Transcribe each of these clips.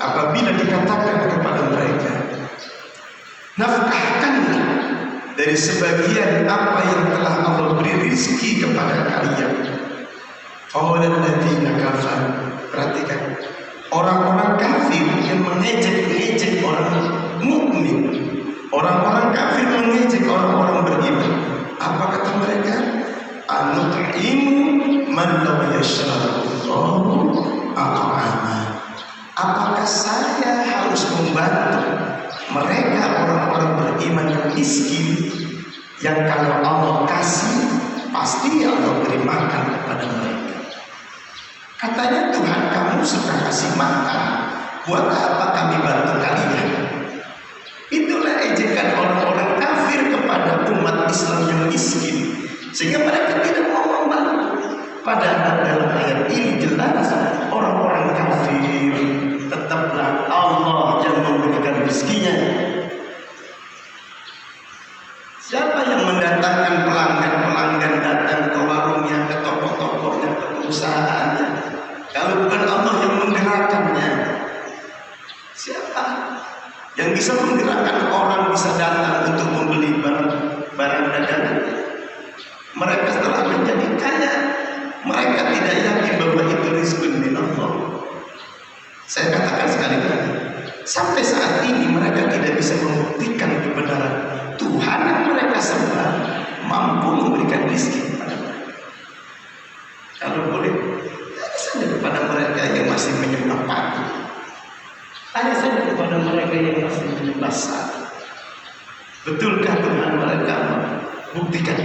apabila dikatakan kepada mereka, nafkahkanlah dari sebagian apa yang telah Allah beri rizki kepada kalian. Qala alladziina kafaru, perhatikan, orang-orang kafir yang mengejek orang mukmin, orang-orang kafir mengejek orang-orang beriman. Apa kata mereka? Anut'imu man law yasha'allahu at'ama. Apakah saya harus membantu mereka orang-orang beriman yang miskin, yang kalau Allah kasih pasti Allah beri makan kepada mereka? Katanya, Tuhan kamu suka kasih makan, buat apa kami bantu kalian? Itulah ejekan orang-orang kafir kepada umat Islam yang miskin, sehingga mereka tidak mau membantu. Padahal dalam ayat ini jelas orang-orang kafir tetaplah Allah yang memberikan rezekinya. Siapa yang mendatangkan pelanggan datang ke warungnya, ke toko-tokonya, ke perusahaannya? Kalau bukan Allah yang menggerakkannya, siapa yang bisa menggerakkan orang bisa datang untuk membeli barang dagangan? Mereka telah menjadi kaya, mereka tidak yakin bahwa itu rezeki min Allah. Saya katakan sekali lagi, sampai saat ini mereka tidak bisa membuktikan kebenaran Tuhan yang mereka sembah mampu memberikan rezeki kepada mereka. Kalau boleh, tanya saja kepada mereka yang masih menyembah patung, tanya saja kepada mereka yang masih menyembah sapi. Betulkah Tuhan mereka? Buktikan.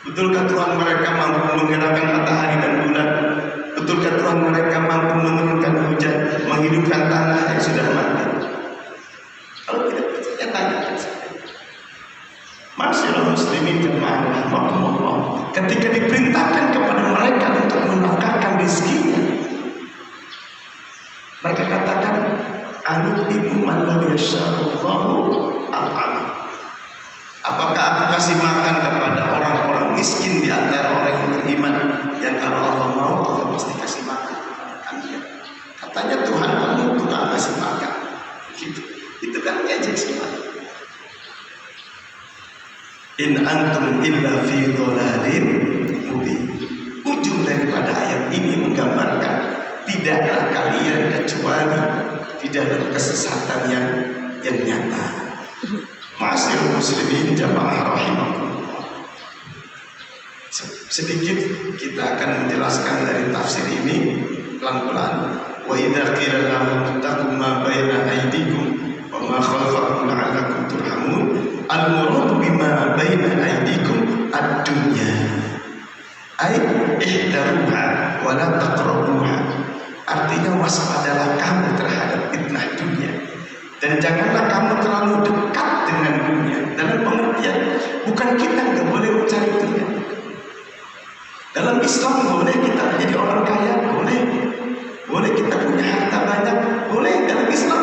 Betulkah Tuhan mereka mampu menggerakkan matahari dan bulan? Betulkah Tuhan mereka mampu menurunkan hujan, menghidupkan tanah yang sudah mati? Kalau tidak percaya, tanyakan saja. Masyaallah muslimin jemaah rahmatullah, ketika diperintahkan kepada mereka untuk menafkahkan rezekinya, mereka katakan, anut'imu man law yasha'allahu at'ama. Apakah aku kasih makan kepada orang-orang miskin di antara orang yang beriman, yang kalau Allah mau Allah pasti kasih makan kepada kalian? Katanya Tuhan kamu tukang kasih makan. Gitu. Itu kan ngejek semua. In antum illa fi dhalalin mubin. Ujung daripada ayat ini menggambarkan tidaklah kalian kecuali di dalam kesesatan yang nyata. Ma'asyiral muslimin jamaah rahimakumullah. Sedikit kita akan menjelaskan dari tafsir ini pelan-pelan. Wa idza qila lahum ittaqu ma baina aydikum wa ma khalfakum la'allakum turhamun. Al-murad bima baina aydikum ad-dunya. Ay ihdaruha wa la taqrabuha. Artinya waspadalah kamu terhadap fitnah dunia dan janganlah kamu terlalu dekat dengan dunia. Dalam pengertian, bukan kita nggak boleh mencari dunia. Dalam Islam boleh kita menjadi orang kaya, boleh kita punya harta banyak, boleh. Dalam Islam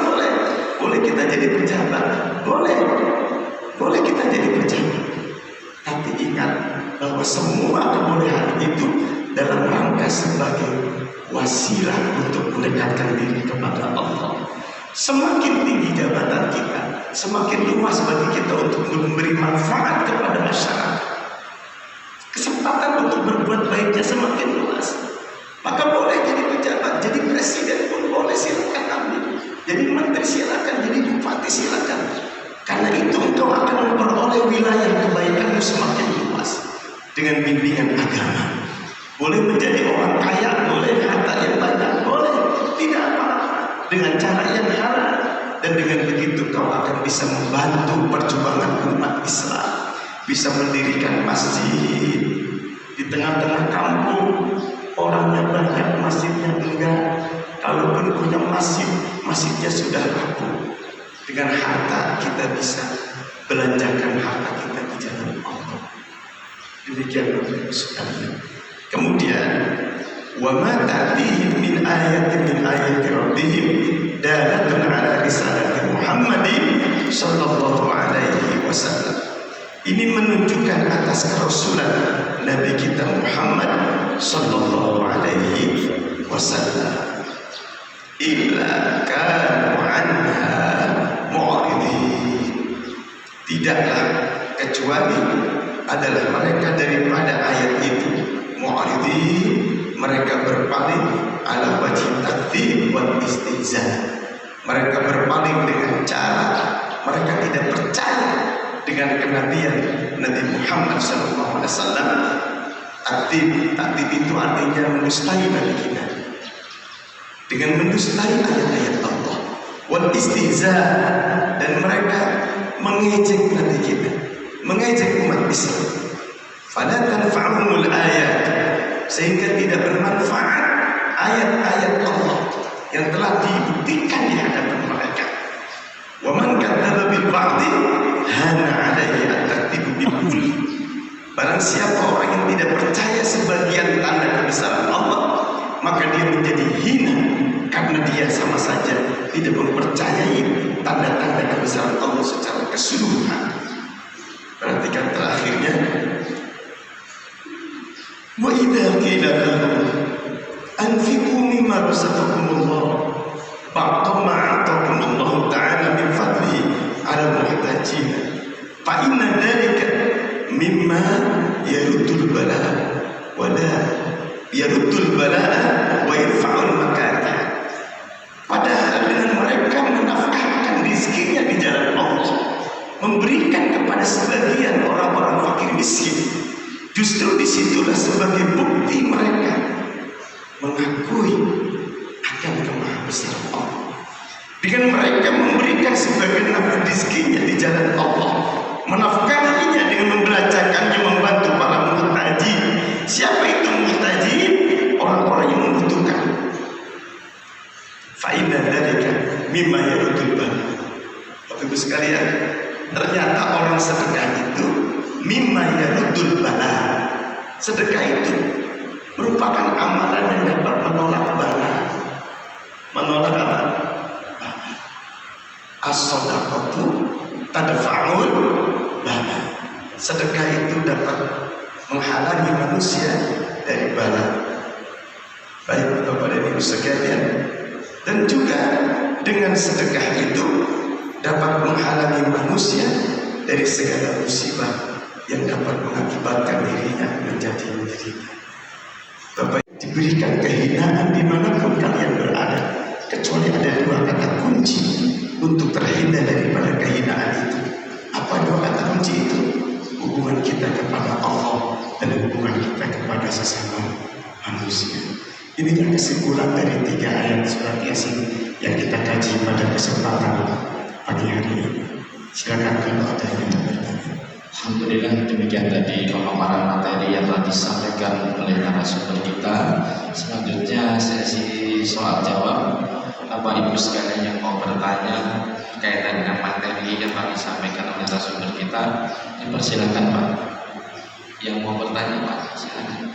boleh kita jadi pejabat, boleh kita jadi pejabat. Tapi ingat bahwa semua kebolehan itu dalam rangka sebagai wasilah untuk mendekatkan diri kepada Allah. Semakin tinggi jabatan kita, semakin luas bagi kita untuk memberi manfaat kepada masyarakat. Kesempatan untuk berbuat baiknya semakin luas. Maka boleh jadi pejabat, jadi presiden pun boleh, silakan ambil. Jadi menteri silakan, jadi bupati silakan. Karena itu engkau akan memperoleh wilayah kebaikanmu semakin luas dengan bimbingan agama. Boleh menjadi orang kaya, boleh harta yang banyak, boleh, tidak apa-apa. Dengan cara yang halal, dan dengan begitu kau akan bisa membantu perjuangan umat Islam, bisa mendirikan masjid di tengah-tengah kampung. Orangnya banyak, masjidnya enggak. Kalaupun punya masjid, masjidnya sudah rapuh. Dengan harta kita bisa belanjakan harta kita di jalan Allah. Demikian sekali. Kemudian wa ma ta'tihim min ayatin min ayati rabbihim dalatun ala risalati Muhammadin sallallahu alaihi wasallam. Ini menunjukkan atas kerasulan Nabi kita Muhammad sallallahu alaihi wasallam. illa kanu anha mu'ridin. Tidaklah kecuali adalah mereka daripada ayat itu mu'ridin, mereka berpaling ala wajhi takdzib wal istihza. Mereka berpaling dengan cara mereka tidak percaya dengan kenabian Nabi Muhammad SAW. Takdzib itu artinya mendustai Nabi kita dengan mendustai ayat-ayat Allah. Wal istihza, dan mereka mengejek Nabi kita, mengejek umat Islam. Fala tanfa'umul ayat, sehingga tidak bermanfaat ayat-ayat Allah yang telah dibuktikan di hadapan mereka. Wa man kadzdzaba bil ba'di hana 'alaihi at-takdzibu bil kulli. Barang siapa orang yang tidak percaya sebagian tanda kebesaran Allah, maka dia menjadi hina karena dia sama saja tidak mempercayai tanda-tanda kebesaran Allah secara keseluruhan. Perhatikan terakhirnya, wa idza qila lahum anfiqu mimma razaqakumullah ba'da ma ataakumullahu ta'ala min fadlihi 'ala muhtajin fa inna dzalika mimma yaruddul bala'a wa la yaruddul bala'a wa yarfa'ul makarih. Padahal dengan mereka menafkahkan rizkinya di jalan Allah, memberikan kepada sebagian orang-orang fakir miskin, justru disitulah sebagai bukti mereka mengakui akan kemahabesaran Allah. Dengan mereka memberikan sebagian nafkah rizkinya di jalan Allah, menafkahinya dengan membelanjakannya, membantu para muhtajin. Siapa itu muhtajin? Orang-orang yang membutuhkan. Fa inna dzalika mimma yaruddul bala. Bapak Ibu sekalian, ternyata orang sedekah itu mimma yaruddul bala. Sedekah itu merupakan amalan yang dapat menolak bala. Menolak apa? As-shadaqatu tadfa'ul bala. Sedekah itu dapat menghalangi manusia dari bala. Baik Bapak dan Ibu sekalian, dan juga dengan sedekah itu dapat menghalangi manusia dari segala musibah yang dapat mengakibatkan dirinya menjadi menderita. Bapak, diberikan kehinaan dimanapun kalian berada, kecuali ada dua kata kunci untuk terhindar daripada kehinaan itu. Apa dua kata kunci itu? Hubungan kita kepada Allah dan hubungan kita kepada sesama manusia. Inilah kesimpulan dari 3 ayat surat Yasin yang kita kaji pada kesempatan pagi hari ini. Silakan kalau ada yang bertanya. Alhamdulillah, demikian tadi pemaparan materi yang telah disampaikan oleh narasumber kita. Selanjutnya sesi soal jawab. Bapak Ibu sekalian yang mau bertanya kaitan dengan materi yang telah disampaikan oleh narasumber kita, dipersilakan Pak. Yang mau bertanya Pak, silakan.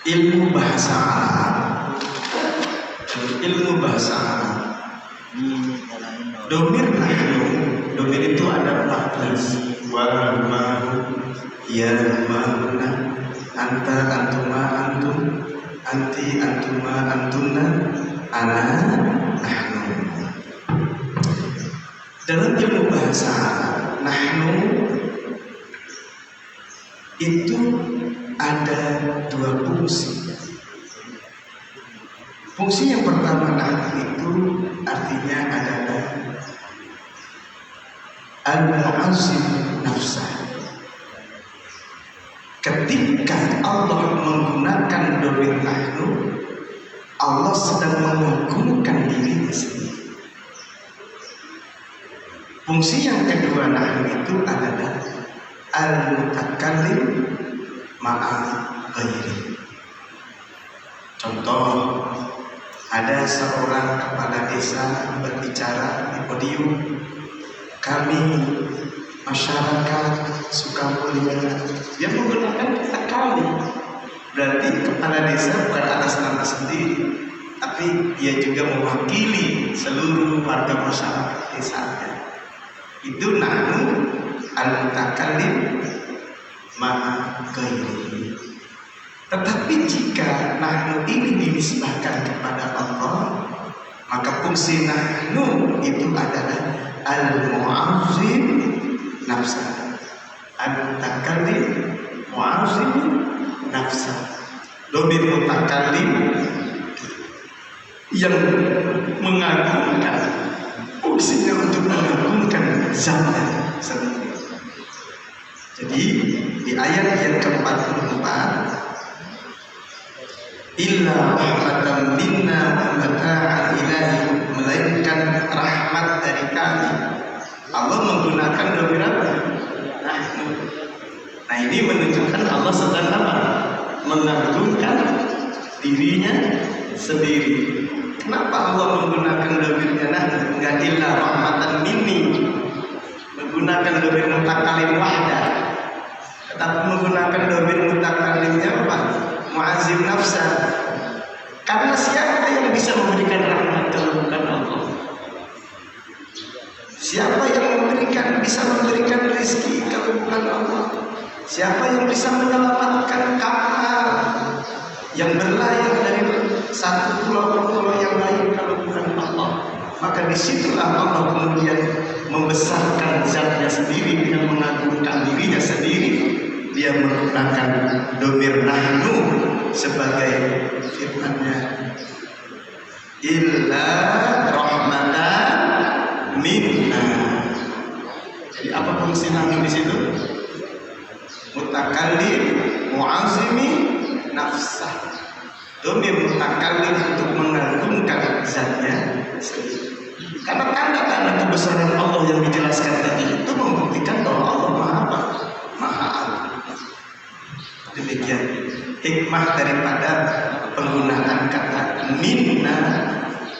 Ilmu bahasa Arab, ilmu bahasa Arab. Domir nahnu, domir itu ada 14. Wa ma ya mauna, anta antuma antum, anti antuma antunna, ana nahnu. Dalam ilmu bahasa Arab, nahnu itu ada 2 fungsi. Fungsi yang pertama nahnu itu artinya adalah al-mu'azzim nafsah. Ketika Allah menggunakan domir nahnu, Allah sedang mengagungkan dirinya sendiri. Fungsi yang kedua nahnu itu adalah al-mutakallim ma'a ghairi. Contoh, ada seorang kepala desa berbicara di podium, kami masyarakat Sukamulya, dia menggunakan kata kami. Berarti kepala desa bukan atas nama sendiri, tapi dia juga mewakili seluruh warga masyarakat desanya. Itu nahnu al-mutakallim ma'a ghairihi. Tetapi jika nahnu ini dinisbahkan kepada Allah, maka fungsi nahnu itu adalah al-mu'azzim nafsa, al-mutakallim mu'azzim nafsa. Dhamir mutakallim yang mengagungkan, fungsinya untuk mengagungkan zatnya sendiri. Jadi di ayat yang ke-44, illa rahmatan minna wa mata'an ilahi, melainkan rahmat dari kami. Allah menggunakan dhamir apa? Nahnu. Nah, ini menunjukkan Allah sedang apa? Mengagungkan dirinya sendiri. Kenapa Allah menggunakan dhamirnya nahnu? Enggak illa rahmatan minni, menggunakan dhamir mutakallim wahda, tetapi menggunakan dhamir mutakallimnya apa? Mu'azzim nafsa. Karena siapa yang bisa memberikan rahmat kalau bukan Allah? Siapa yang bisa memberikan rezeki kalau bukan Allah? Siapa yang bisa menyelamatkan kapal yang berlayar dari satu pulau ke pulau yang lain kalau bukan Allah? Maka disitulah Allah kemudian membesarkan zatnya sendiri dengan mengagungkan dirinya sendiri. Dia menggunakan dhamir nahnu sebagai firman-Nya, illa rahmatan minna. Jadi apa fungsi nahnu di situ? Mutakallim mu'azzimi nafsah. Dhamir mutakallim untuk mengagungkan zatnya sendiri. Karena tanda-tanda kebesaran Allah yang dijelaskan tadi itu membuktikan bahwa Allah Maha Agung. Demikian hikmah daripada penggunaan kata minna,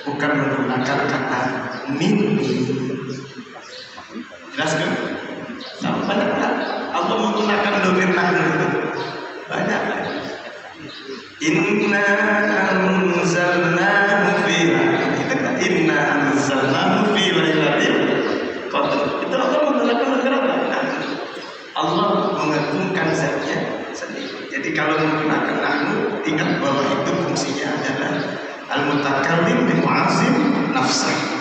bukan menggunakan kata minni. Jelas kan? Sama banyak kan? Allah menggunakan dhamir nahnu itu banyak. Inna anzalnahu fi lailatul, inna anzalnahu fi lailatul qadr. Itu Allah menggunakan dhamir apa? Allah mengagungkan zatnya sendiri. Jadi kalau menggunakan nahnu, ingat bahwa itu fungsinya adalah al-mutakallim bi mu'azzim nafsah.